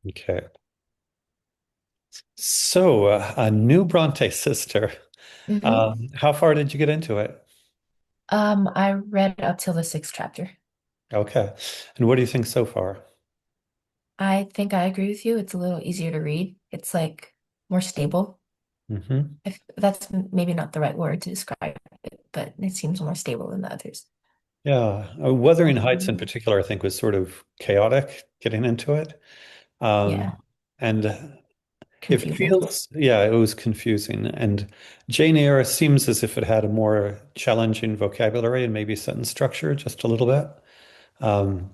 Okay. So, a new Bronte sister. hmm How far did you get into it? I read up till the sixth chapter. Okay. And what do you think so far? I think I agree with you. It's a little easier to read. It's like more stable. Hmm. If that's maybe not the right word to describe it, but it seems more stable than the others. Yeah. Wuthering Heights in Um, particular, I think, was sort of chaotic getting into it. yeah, And it confusing. feels, yeah, it was confusing. And Jane Eyre seems as if it had a more challenging vocabulary and maybe sentence structure just a little bit. Um,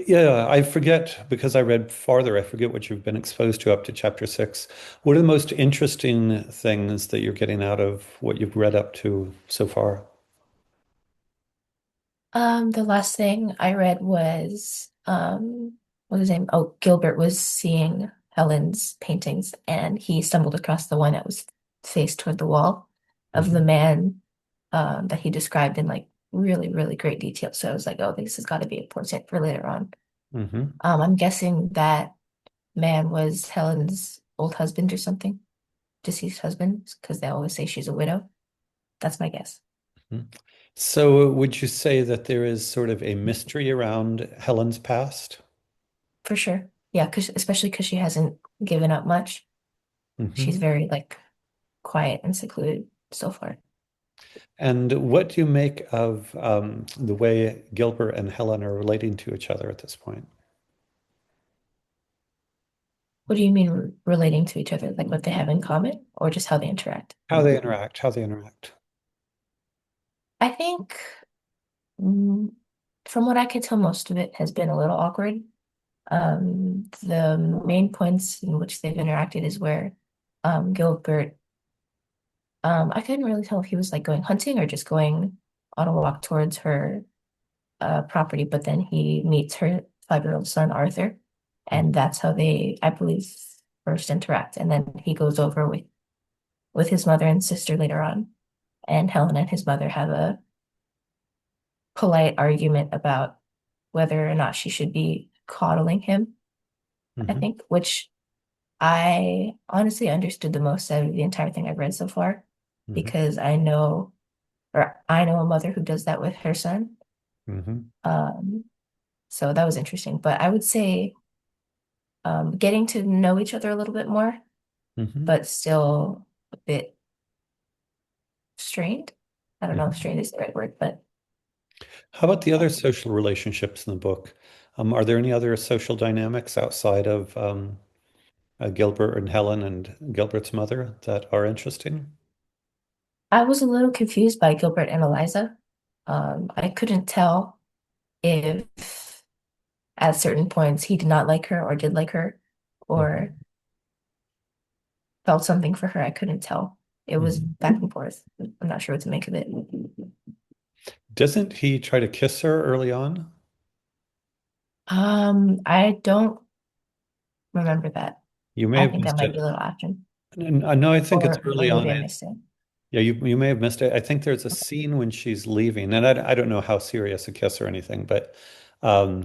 yeah, I forget because I read farther, I forget what you've been exposed to up to chapter six. What are the most interesting things that you're getting out of what you've read up to so far? The last thing I read was what was his name? Oh, Gilbert was seeing Helen's paintings and he stumbled across the one that was faced toward the wall of the Hmm. man that he described in like really, really great detail. So I was like, oh, this has got to be important for later on. Hmm. I'm guessing that man was Helen's old husband or something, deceased husband, because they always say she's a widow. That's my guess. So, would you say that there is sort of a mystery around Helen's past? For sure. Yeah, especially because she hasn't given up much. She's Hmm. very like quiet and secluded so far. And what do you make of the way Gilbert and Helen are relating to each other at this point? What do you mean relating to each other? Like what they have in common or just how they interact? How they interact, how they interact. I think mm, from what I can tell, most of it has been a little awkward. The main points in which they've interacted is where Gilbert, I couldn't really tell if he was like going hunting or just going on a walk towards her property, but then he meets her 5-year-old son, Arthur, and that's how they, I believe, first interact. And then he goes over with his mother and sister later on, and Helen and his mother have a polite argument about whether or not she should be coddling him, I Hmm. think, which I honestly understood the most out of the entire thing I've read so far, Hmm. because I know a mother who does that with her son. Hmm. Um, so that was interesting. But I would say getting to know each other a little bit more, Hmm. but still a bit strained. I don't know if Hmm. strained is the right word, but How about the other um, social relationships in the book? Are there any other social dynamics outside of Gilbert and Helen and Gilbert's mother that are interesting? I was a little confused by Gilbert and Eliza. I couldn't tell if at certain points he did not like her or did like her or Hmm. felt something for her. I couldn't tell. It was Hmm. back and forth. I'm not sure what to make of it. Doesn't he try to kiss her early on? I don't remember that. You may I have think that missed might be a it. little after, No, I think it's or early on. maybe I missed it. Yeah, you may have missed it. I think there's a scene when she's leaving, and I don't know how serious a kiss or anything, but um,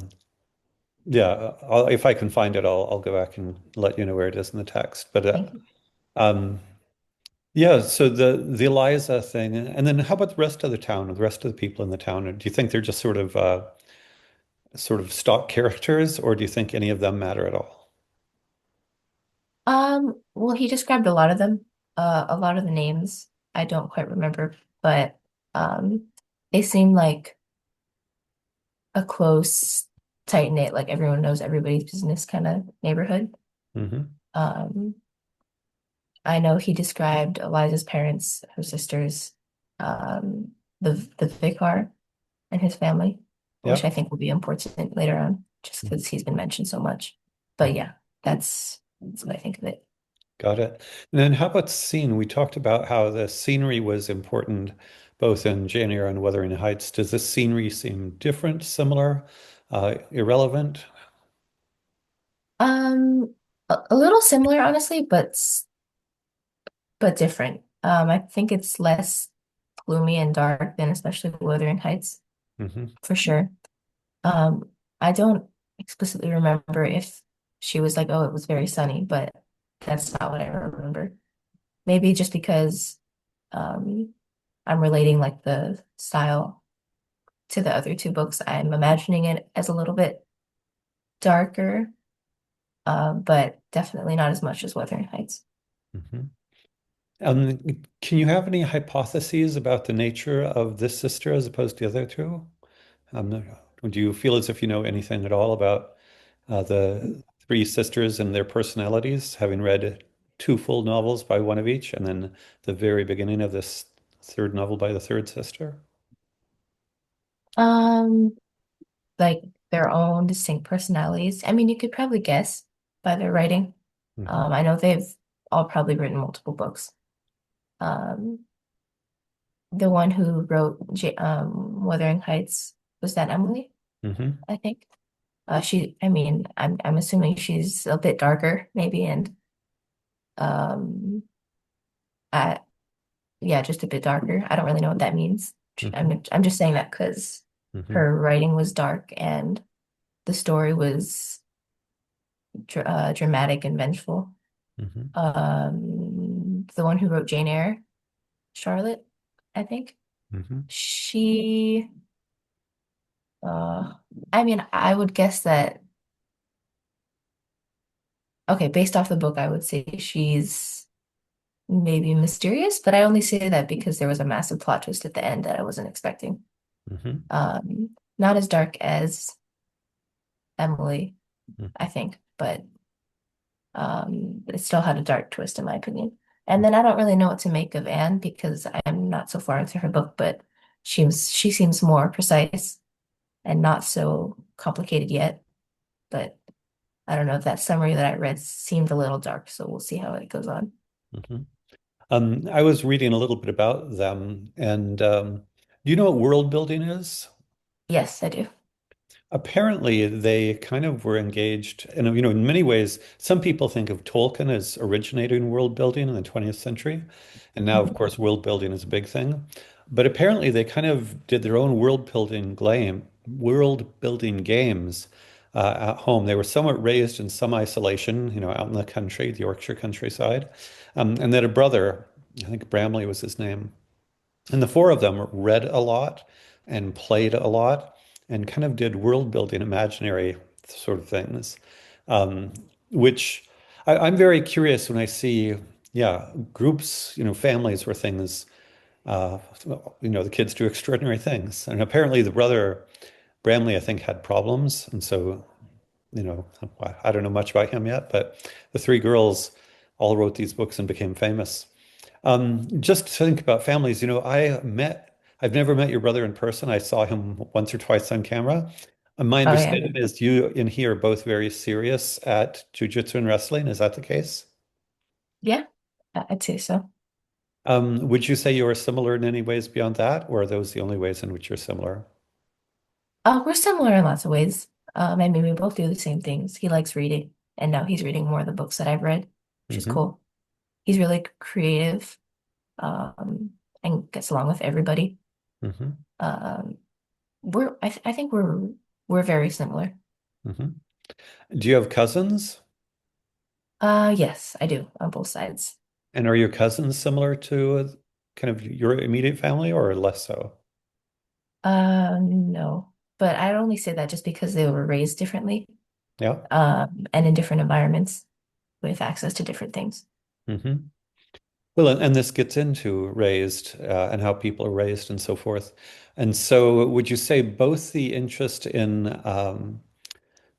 yeah, if I can find it, I'll go back and let you know where it is in the text. But Thank you. um, yeah, so the Eliza thing, and then how about the rest of the town, the rest of the people in the town? Do you think they're just sort of stock characters, or do you think any of them matter at all? Well, he described a lot of them. A lot of the names I don't quite remember, but um, they seem like a close, tight-knit, like everyone knows everybody's business kind of neighborhood. Hmm. Um, I know he described Eliza's parents, her sisters, the vicar and his family, which Yeah. I think will be important later on, just because he's been mentioned so much. But Mhm. yeah, that's what I think of it. Got it. And then how about scene? We talked about how the scenery was important both in Jane Eyre and Wuthering Heights. Does this scenery seem different, similar, irrelevant? A little similar, honestly, but different. I think it's less gloomy and dark than especially Wuthering Heights, Hmm. for sure. Um, I don't explicitly remember if she was like, oh, it was very sunny, but that's not what I remember. Maybe just because um, I'm relating like the style to the other two books, I'm imagining it as a little bit darker, but definitely not as much as Wuthering Heights. Mhm. Can you have any hypotheses about the nature of this sister as opposed to the other two? Um, would you feel as if you know anything at all about the three sisters and their personalities, having read two full novels by one of each, and then the very beginning of this third novel by the third sister? Um, like their own distinct personalities. I mean, you could probably guess by their writing. Hmm. I know they've all probably written multiple books. Um, the one who wrote Wuthering Heights, was that Emily, Hmm. I think. I mean, I'm assuming she's a bit darker, maybe, and um, I, yeah, just a bit darker. I don't really know what that means. Hmm. I'm just saying that because Hmm. her writing was dark and the story was dramatic and vengeful. Hmm. The one who wrote Jane Eyre, Charlotte, I think. Hmm. She, uh, I mean, I would guess that, okay, based off the book, I would say she's maybe mysterious, but I only say that because there was a massive plot twist at the end that I wasn't expecting. Hmm. Not as dark as Emily, I think, but it still had a dark twist in my opinion. And then I don't really know what to make of Anne because I'm not so far into her book, but she seems more precise and not so complicated yet. But I don't know, that summary that I read seemed a little dark, so we'll see how it goes on. Hmm. I was reading a little bit about them, and do you know what world building is? Yes, I do. Apparently, they kind of were engaged, and in many ways, some people think of Tolkien as originating world building in the 20th century, and now, of Mhm. course, world building is a big thing. But apparently, they kind of did their own world building games at home. They were somewhat raised in some isolation, out in the country, the Yorkshire countryside, and then a brother, I think Bramley was his name, and the four of them read a lot and played a lot and kind of did world building, imaginary sort of things, um, which I'm very curious when I see, yeah, groups, families where things, uh, the kids do extraordinary things. And apparently the brother, Bramley, I think, had problems. And so, you know, I don't know much about him yet, but the three girls all wrote these books and became famous. Just to think about families, I've never met your brother in person. I saw him once or twice on camera. My Oh yeah. understanding is you and he are both very serious at jujitsu and wrestling. Is that the case? Yeah, I'd say so. Would you say you are similar in any ways beyond that, or are those the only ways in which you're similar? We're similar in lots of ways. I mean, we both do the same things. He likes reading, and now he's reading more of the books that I've read, which is Hmm. cool. He's really creative, and gets along with everybody. Hmm. Um, I think we're very similar. Hmm. Do you have cousins? Yes, I do on both sides. And are your cousins similar to kind of your immediate family or less so? No, but I'd only say that just because they were raised differently, Yeah. and in different environments with access to different things. Hmm. Well, and this gets into raised and how people are raised and so forth. And so, would you say both the interest in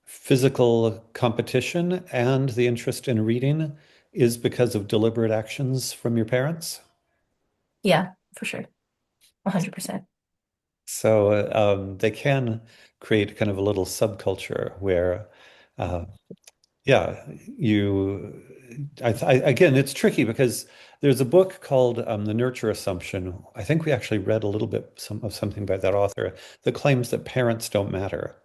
physical competition and the interest in reading is because of deliberate actions from your parents? Yeah, for sure. 100%. So, they can create kind of a little subculture where, uh, yeah, again, it's tricky because there's a book called The Nurture Assumption. I think we actually read a little bit of something by that author that claims that parents don't matter.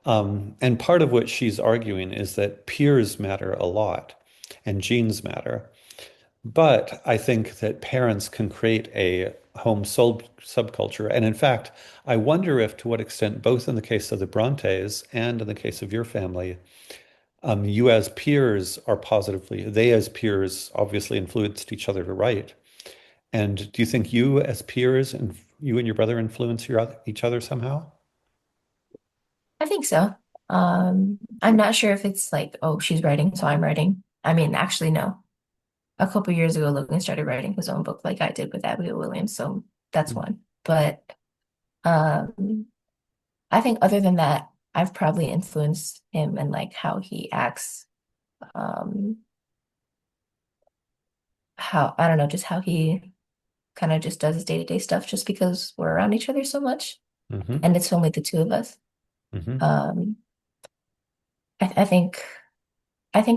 And part of what she's arguing is that peers matter a lot and genes matter. But I think that parents can create a home subculture. And in fact, I wonder if to what extent, both in the case of the Brontes and in the case of your family, you as peers are positively, they as peers obviously influenced each other to write. And do you think you as peers and you and your brother influence each other somehow? I think so. I'm not sure if it's like, oh, she's writing, so I'm writing. I mean, actually, no. A couple years ago, Logan started writing his own book like I did with Abigail Williams, so that's one. But um, I think other than that, I've probably influenced him and like how he acts, um, how I don't know, just how he kind of just does his day-to-day stuff just because we're around each other so much Mm-hmm. and it's only the two of us. Mm-hmm. Um, I think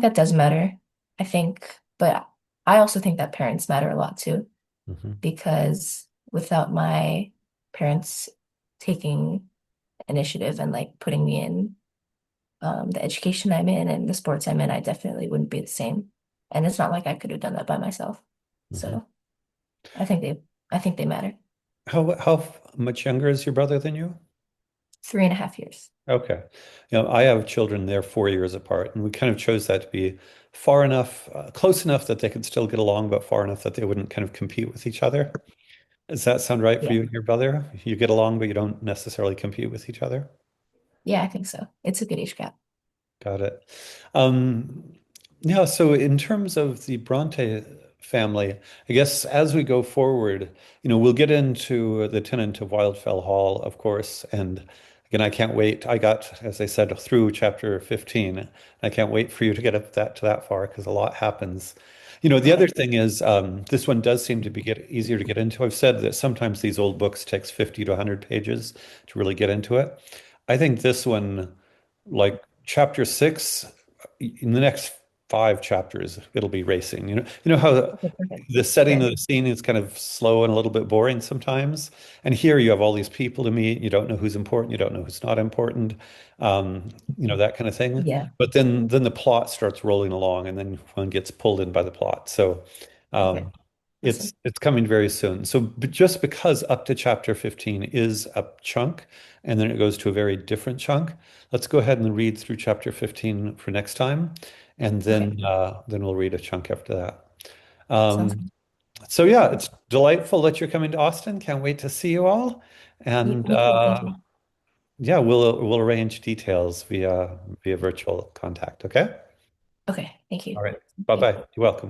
that does matter. I think, but I also think that parents matter a lot too, Mm-hmm. because without my parents taking initiative and like putting me in the education I'm in and the sports I'm in, I definitely wouldn't be the same. And it's not like I could have done that by myself. Mm-hmm. So I think they matter. How much younger is your brother than you? 3.5 years. Okay. I have children, they're 4 years apart, and we kind of chose that to be far enough, close enough that they could still get along, but far enough that they wouldn't kind of compete with each other. Does that sound right for Yeah. you and your brother? You get along, but you don't necessarily compete with each other? Yeah, I think so. It's a good age gap. Got it. Um, yeah, so in terms of the Bronte family, I guess as we go forward, we'll get into the Tenant of Wildfell Hall, of course, and again, I can't wait. I got, as I said, through chapter 15. I can't wait for you to get up that to that far because a lot happens. The other Okay. thing is this one does seem to be get easier to get into. I've said that sometimes these old books takes 50 to 100 pages to really get into it. I think this one, like chapter 6, in the next 5 chapters, it'll be racing. You know how Okay, perfect. the setting Okay. of the scene is kind of slow and a little bit boring sometimes. And here you have all these people to meet. You don't know who's important. You don't know who's not important. That kind of thing. Yeah. But then the plot starts rolling along, and then one gets pulled in by the plot. So Okay. um, it's Awesome. it's coming very soon. So just because up to chapter 15 is a chunk, and then it goes to a very different chunk, let's go ahead and read through chapter 15 for next time, and Okay. then we'll read a chunk after that. Sounds Um, good. so yeah, it's delightful that you're coming to Austin. Can't wait to see you all. And Me too. Thank you. yeah, we'll arrange details via virtual contact. Okay. Okay. Thank you. All right. Okay. Bye-bye. You're welcome.